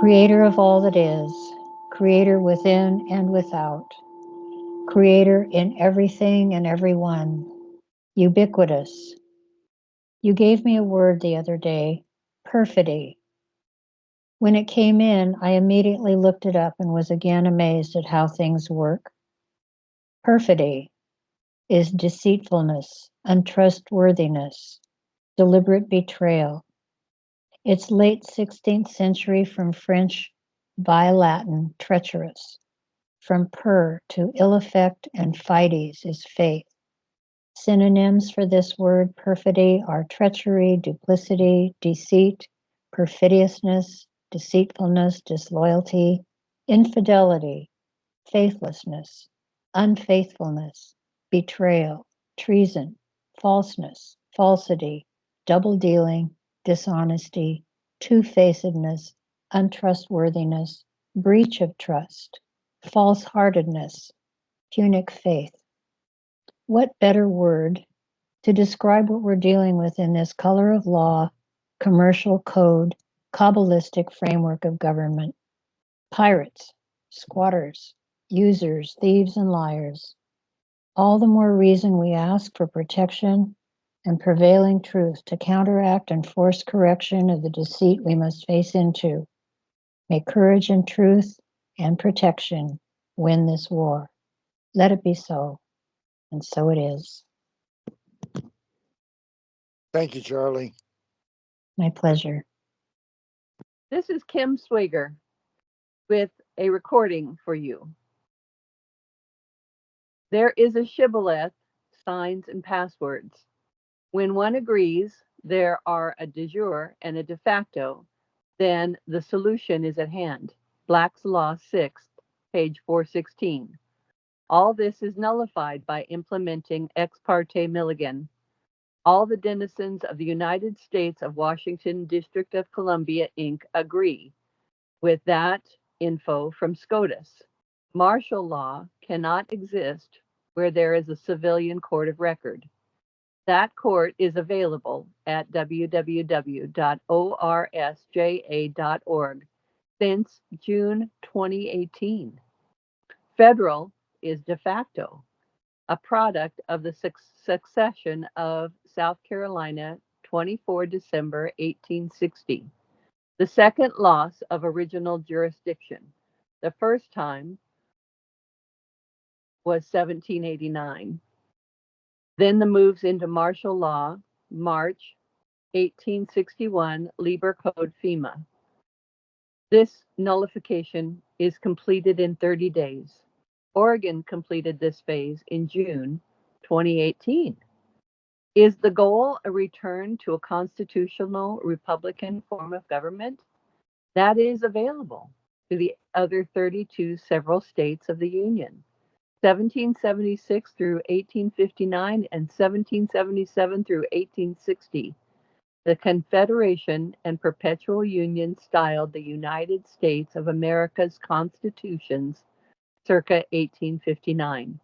Creator of all that is, creator within and without, creator in everything and everyone, ubiquitous. You gave me a word the other day, perfidy. When it came in, I immediately looked it up and was again amazed at how things work. Perfidy is deceitfulness, untrustworthiness, deliberate betrayal. It's late 16th century from French by Latin, treacherous. From per to ill effect and fides is faith. Synonyms for this word perfidy are treachery, duplicity, deceit, perfidiousness, deceitfulness, disloyalty, infidelity, faithlessness, unfaithfulness, betrayal, treason, falseness, falsity, double dealing, dishonesty, two-facedness, untrustworthiness, breach of trust, false-heartedness, punic faith. What better word to describe what we're dealing with in this color of law, commercial code, Kabbalistic framework of government? Pirates, squatters, users, thieves, and liars. All the more reason we ask for protection and prevailing truth to counteract and force correction of the deceit we must face into. May courage and truth and protection win this war. Let it be so, and so it is. Thank you, Charlie. My pleasure. This is Kim Swager with a recording for you. There is a shibboleth, signs and passwords. When one agrees there are a de jure and a de facto, then the solution is at hand. Black's Law 6, page 416. All this is nullified by implementing Ex parte Milligan. All the denizens of the United States of Washington, District of Columbia, Inc. agree with that info from SCOTUS. Martial law cannot exist where there is a civilian court of record. That court is available at www.orsja.org since June 2018. Federal is de facto, a product of the succession of South Carolina, 24 December 1860. The second loss of original jurisdiction. The first time was 1789. Then the moves into martial law, March 1861, Lieber Code FEMA. This nullification is completed in 30 days. Oregon completed this phase in June 2018. Is the goal a return to a constitutional Republican form of government? That is available to the other 32 several states of the Union. 1776 through 1859 and 1777 through 1860. The Confederation and Perpetual Union styled the United States of America's constitutions circa 1859.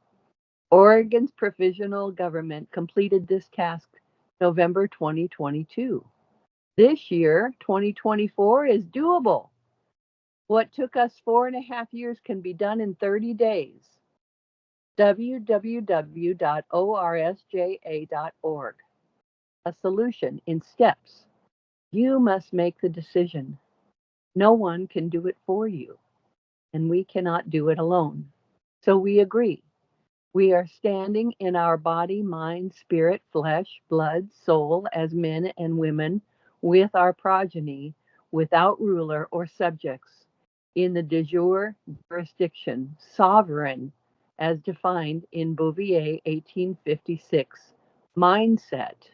Oregon's provisional government completed this task November 2022. This year, 2024, is doable. What took us 4.5 years can be done in 30 days. www.orsja.org. A solution in steps. You must make the decision. No one can do it for you, and we cannot do it alone. So we agree. We are standing in our body, mind, spirit, flesh, blood, soul as men and women with our progeny, without ruler or subjects, in the de jure jurisdiction, sovereign, as defined in Bouvier 1856, mindset.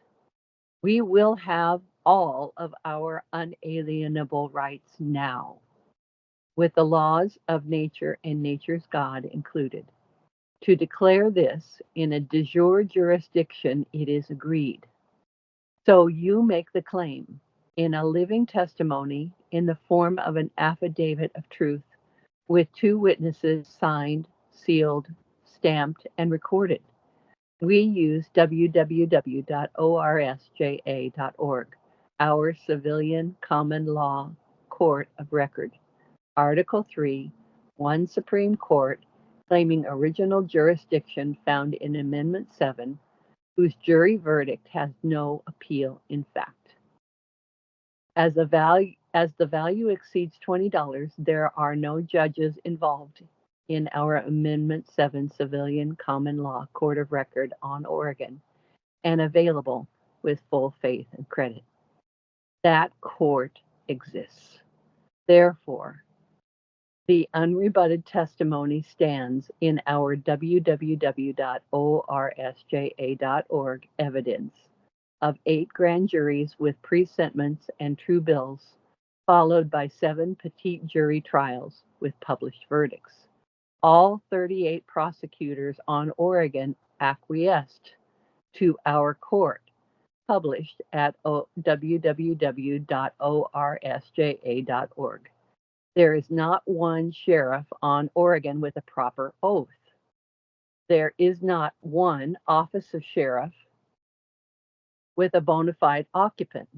We will have all of our unalienable rights now, with the laws of nature and nature's God included. To declare this in a de jure jurisdiction, it is agreed. So you make the claim in a living testimony in the form of an affidavit of truth with 2 witnesses signed, sealed, stamped, and recorded. We use www.orsja.org, our civilian common law court of record. Article 3, one Supreme Court claiming original jurisdiction found in Amendment 7, whose jury verdict has no appeal in fact. As the value exceeds $20, there are no judges involved in our Amendment 7 Civilian Common Law Court of Record on Oregon and available with full faith and credit. That court exists. Therefore, the unrebutted testimony stands in our www.orsja.org evidence of 8 grand juries with presentments and true bills, followed by 7 petite jury trials with published verdicts. All 38 prosecutors on Oregon acquiesced to our court, published at www.orsja.org. There is not one sheriff on Oregon with a proper oath. There is not one office of sheriff with a bona fide occupant.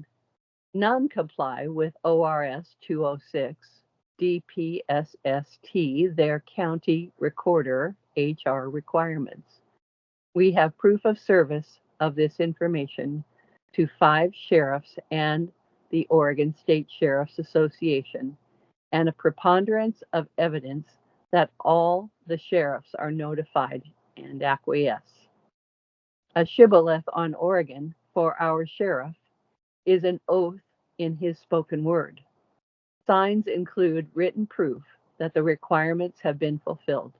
None comply with ORS 206 DPSST, their county recorder HR requirements. We have proof of service of this information to 5 sheriffs and the Oregon State Sheriff's Association, and a preponderance of evidence that all the sheriffs are notified and acquiesce. A shibboleth on Oregon for our sheriff is an oath in his spoken word. Signs include written proof that the requirements have been fulfilled.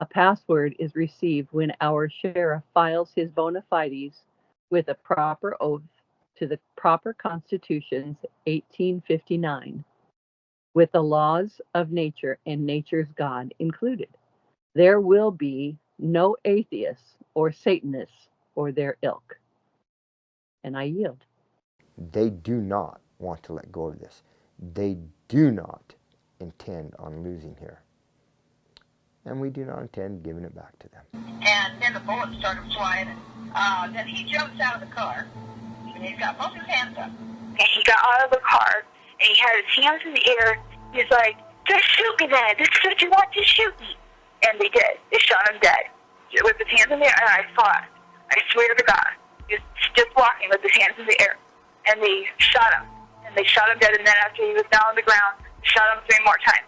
A password is received when our sheriff files his bona fides with a proper oath to the proper Constitution's 1859, with the laws of nature and nature's God included. There will be no atheists or Satanists or their ilk. And I yield. They do not want to let go of this. They do not intend on losing here. And we do not intend giving it back to them. And then the bullets started flying, and then he jumps out of the car, and he's got both his hands up. And he got out of the car, and he had his hands in the air. He's like, just shoot me then. This is what you want, to shoot me. And they did. They shot him dead. With his hands in the air, and I saw it. I swear to God. He was just walking with his hands in the air. And they shot him. And they shot him dead, and then after he was down on the ground, they shot him 3 more times.